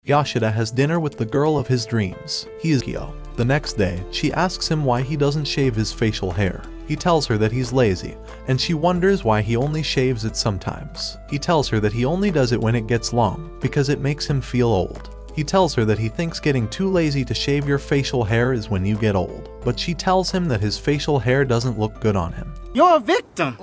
Yoshida has dinner with the girl of his dreams, Higehiro. The next day, she asks him why he doesn't shave his facial hair. He tells her that he's lazy, and she wonders why he only shaves it sometimes. He tells her that he only does it when it gets long, because it makes him feel old. He tells her that he thinks getting too lazy to shave your facial hair is when you get old, but she tells him that his facial hair doesn't look good on him. You're a victim!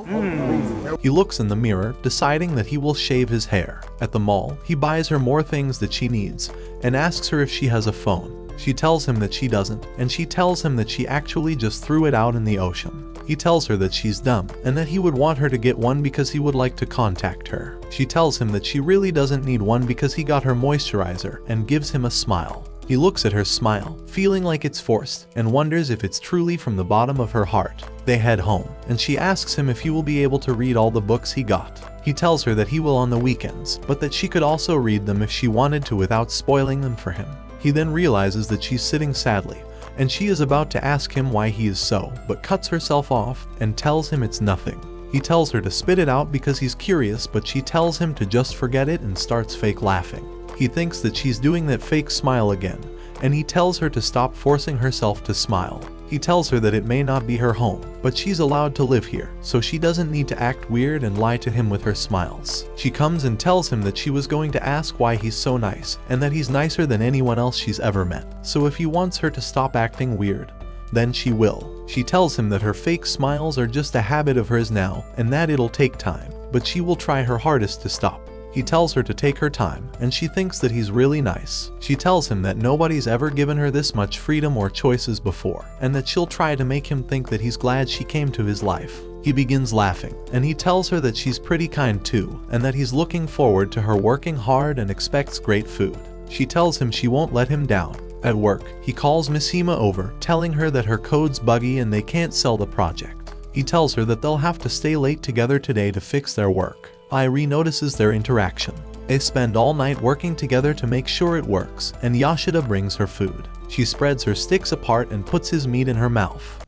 He looks in the mirror, deciding that he will shave his hair. At the mall, he buys her more things that she needs, and asks her if she has a phone. She tells him that she doesn't, and she tells him that she actually just threw it out in the ocean. He tells her that she's dumb, and that he would want her to get one because he would like to contact her. She tells him that she really doesn't need one because he got her moisturizer, and gives him a smile. He looks at her smile, feeling like it's forced, and wonders if it's truly from the bottom of her heart. They head home, and she asks him if he will be able to read all the books he got. He tells her that he will on the weekends, but that she could also read them if she wanted to without spoiling them for him. He then realizes that she's sitting sadly, and she is about to ask him why he is so, but cuts herself off and tells him it's nothing. He tells her to spit it out because he's curious, but she tells him to just forget it and starts fake laughing. He thinks that she's doing that fake smile again, and he tells her to stop forcing herself to smile. He tells her that it may not be her home, but she's allowed to live here, so she doesn't need to act weird and lie to him with her smiles. She comes and tells him that she was going to ask why he's so nice, and that he's nicer than anyone else she's ever met. So if he wants her to stop acting weird, then she will. She tells him that her fake smiles are just a habit of hers now, and that it'll take time, but she will try her hardest to stop. He tells her to take her time, and she thinks that he's really nice. She tells him that nobody's ever given her this much freedom or choices before, and that she'll try to make him think that he's glad she came to his life. He begins laughing, and he tells her that she's pretty kind too, and that he's looking forward to her working hard and expects great food. She tells him she won't let him down. At work, he calls Mishima over, telling her that her code's buggy and they can't sell the project. He tells her that they'll have to stay late together today to fix their work. Airi notices their interaction. They spend all night working together to make sure it works, and Yoshida brings her food. She spreads her sticks apart and puts his meat in her mouth.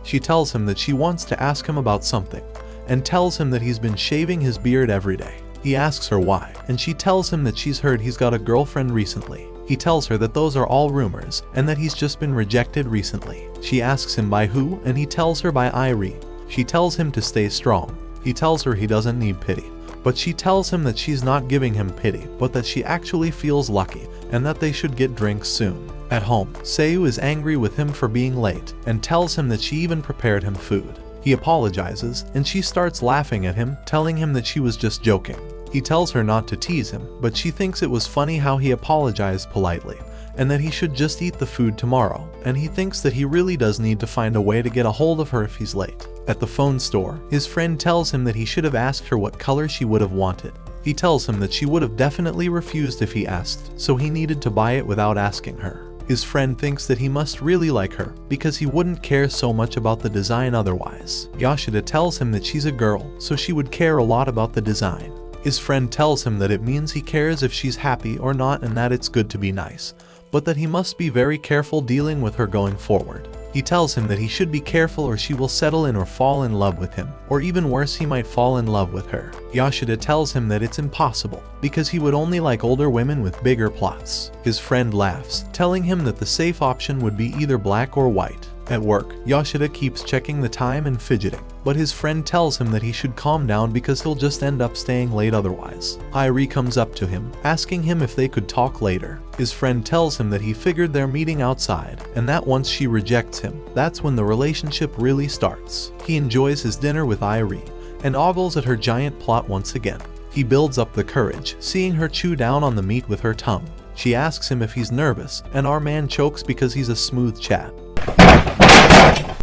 She tells him that she wants to ask him about something, and tells him that he's been shaving his beard every day. He asks her why, and she tells him that she's heard he's got a girlfriend recently. He tells her that those are all rumors, and that he's just been rejected recently. She asks him by who, and he tells her by Airi. She tells him to stay strong. He tells her he doesn't need pity, but she tells him that she's not giving him pity, but that she actually feels lucky, and that they should get drinks soon. At home, Sayu is angry with him for being late, and tells him that she even prepared him food. He apologizes, and she starts laughing at him, telling him that she was just joking. He tells her not to tease him, but she thinks it was funny how he apologized politely, and that he should just eat the food tomorrow, and he thinks that he really does need to find a way to get a hold of her if he's late. At the phone store, his friend tells him that he should have asked her what color she would have wanted. He tells him that she would have definitely refused if he asked, so he needed to buy it without asking her. His friend thinks that he must really like her, because he wouldn't care so much about the design otherwise. Yoshida tells him that she's a girl, so she would care a lot about the design. His friend tells him that it means he cares if she's happy or not and that it's good to be nice, but that he must be very careful dealing with her going forward. He tells him that he should be careful or she will settle in or fall in love with him, or even worse, he might fall in love with her. Yoshida tells him that it's impossible, because he would only like older women with bigger plots. His friend laughs, telling him that the safe option would be either black or white. At work, Yoshida keeps checking the time and fidgeting, but his friend tells him that he should calm down because he'll just end up staying late otherwise. Airi comes up to him, asking him if they could talk later. His friend tells him that he figured their meeting outside, and that once she rejects him, that's when the relationship really starts. He enjoys his dinner with Airi, and ogles at her giant plot once again. He builds up the courage, seeing her chew down on the meat with her tongue. She asks him if he's nervous, and our man chokes because he's a smooth chat.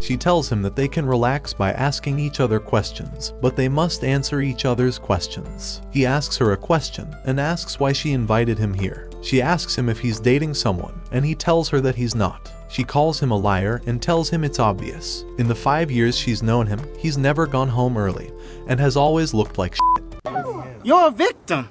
She tells him that they can relax by asking each other questions, but they must answer each other's questions. He asks her a question, and asks why she invited him here. She asks him if he's dating someone, and he tells her that he's not. She calls him a liar and tells him it's obvious. In the 5 years she's known him, he's never gone home early, and has always looked like shit. You're a victim.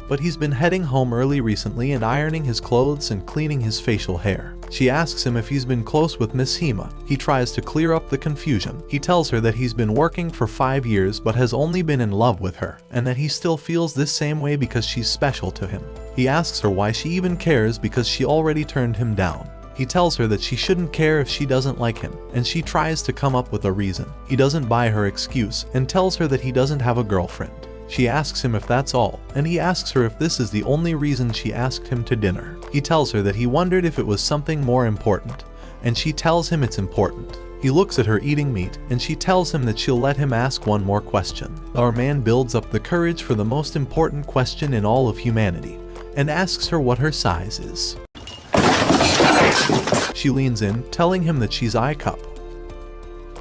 But he's been heading home early recently and ironing his clothes and cleaning his facial hair. She asks him if he's been close with Miss Hima. He tries to clear up the confusion. He tells her that he's been working for 5 years but has only been in love with her, and that he still feels this same way because she's special to him. He asks her why she even cares because she already turned him down. He tells her that she shouldn't care if she doesn't like him, and she tries to come up with a reason. He doesn't buy her excuse and tells her that he doesn't have a girlfriend. She asks him if that's all, and he asks her if this is the only reason she asked him to dinner. He tells her that he wondered if it was something more important, and she tells him it's important. He looks at her eating meat, and she tells him that she'll let him ask one more question. Our man builds up the courage for the most important question in all of humanity, and asks her what her size is. She leans in, telling him that she's I-cup.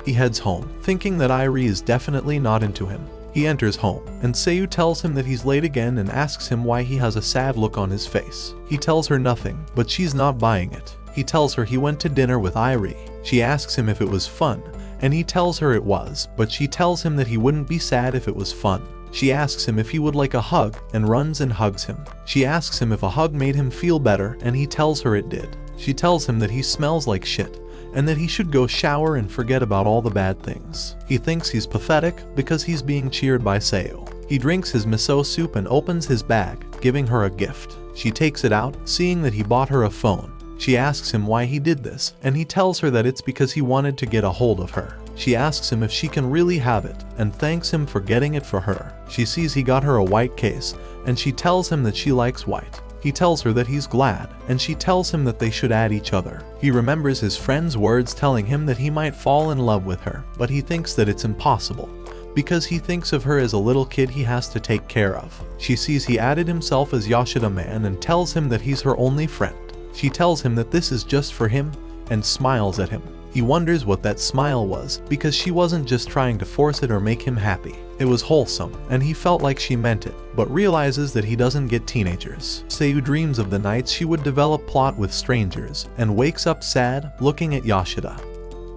He heads home, thinking that Airi is definitely not into him. He enters home, and Sayu tells him that he's late again and asks him why he has a sad look on his face. He tells her nothing, but she's not buying it. He tells her he went to dinner with Airi. She asks him if it was fun, and he tells her it was, but she tells him that he wouldn't be sad if it was fun. She asks him if he would like a hug, and runs and hugs him. She asks him if a hug made him feel better, and he tells her it did. She tells him that he smells like shit, and that he should go shower and forget about all the bad things. He thinks he's pathetic because he's being cheered by Sayu. He drinks his miso soup and opens his bag, giving her a gift. She takes it out, seeing that he bought her a phone. She asks him why he did this, and he tells her that it's because he wanted to get a hold of her. She asks him if she can really have it, and thanks him for getting it for her. She sees he got her a white case, and she tells him that she likes white. He tells her that he's glad, and she tells him that they should add each other. He remembers his friend's words telling him that he might fall in love with her, but he thinks that it's impossible, because he thinks of her as a little kid he has to take care of. She sees he added himself as Yoshida man and tells him that he's her only friend. She tells him that this is just for him, and smiles at him. He wonders what that smile was, because she wasn't just trying to force it or make him happy. It was wholesome, and he felt like she meant it, but realizes that he doesn't get teenagers. Sayu dreams of the nights she would develop plot with strangers, and wakes up sad, looking at Yoshida.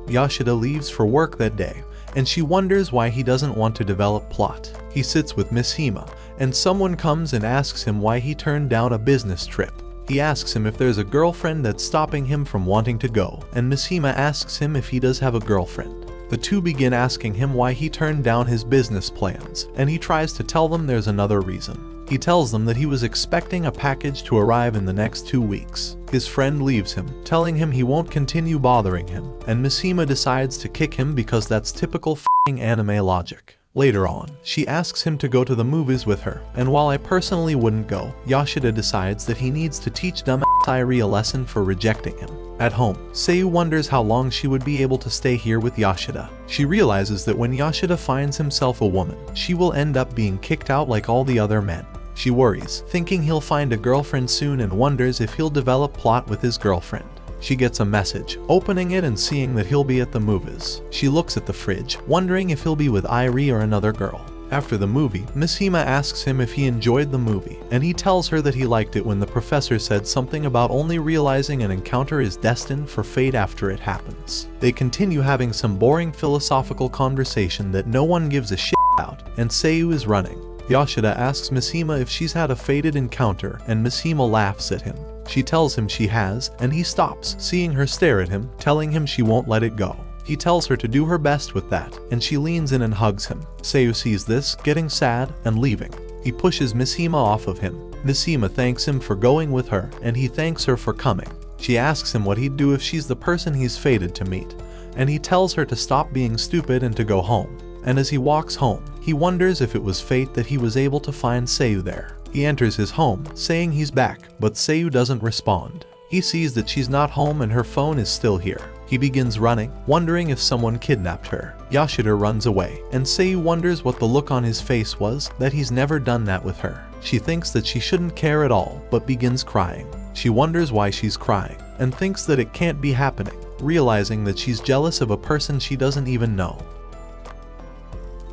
Yoshida leaves for work that day, and she wonders why he doesn't want to develop plot. He sits with Miss Hima, and someone comes and asks him why he turned down a business trip. He asks him if there's a girlfriend that's stopping him from wanting to go, and Miss Hima asks him if he does have a girlfriend. The two begin asking him why he turned down his business plans, and he tries to tell them there's another reason. He tells them that he was expecting a package to arrive in the next 2 weeks. His friend leaves him, telling him he won't continue bothering him, and Miss Hima decides to kick him because that's typical f***ing anime logic. Later on, she asks him to go to the movies with her, and while I personally wouldn't go, Yoshida decides that he needs to teach dumb Airi a lesson for rejecting him. At home, Sayu wonders how long she would be able to stay here with Yoshida. She realizes that when Yoshida finds himself a woman, she will end up being kicked out like all the other men. She worries, thinking he'll find a girlfriend soon, and wonders if he'll develop plot with his girlfriend. She gets a message, opening it and seeing that he'll be at the movies. She looks at the fridge, wondering if he'll be with Airi or another girl. After the movie, Miss Hima asks him if he enjoyed the movie, and he tells her that he liked it when the professor said something about only realizing an encounter is destined for fate after it happens. They continue having some boring philosophical conversation that no one gives a shit about, and Sayu is running. Yoshida asks Miss Hima if she's had a fated encounter, and Miss Hima laughs at him. She tells him she has, and he stops, seeing her stare at him, telling him she won't let it go. He tells her to do her best with that, and she leans in and hugs him. Sayu sees this, getting sad, and leaving. He pushes Miss Hima off of him. Miss Hima thanks him for going with her, and he thanks her for coming. She asks him what he'd do if she's the person he's fated to meet, and he tells her to stop being stupid and to go home. And as he walks home, he wonders if it was fate that he was able to find Sayu there. He enters his home, saying he's back, but Sayu doesn't respond. He sees that she's not home and her phone is still here. He begins running, wondering if someone kidnapped her. Yoshida runs away, and Sayu wonders what the look on his face was, that he's never done that with her. She thinks that she shouldn't care at all, but begins crying. She wonders why she's crying, and thinks that it can't be happening, realizing that she's jealous of a person she doesn't even know.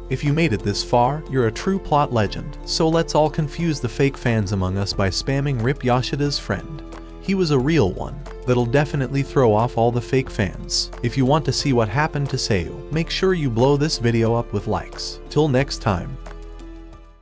If you made it this far, you're a true plot legend, so let's all confuse the fake fans among us by spamming Rip Yoshida's friend. He was a real one. That'll definitely throw off all the fake fans. If you want to see what happened to Sayu, make sure you blow this video up with likes. Till next time.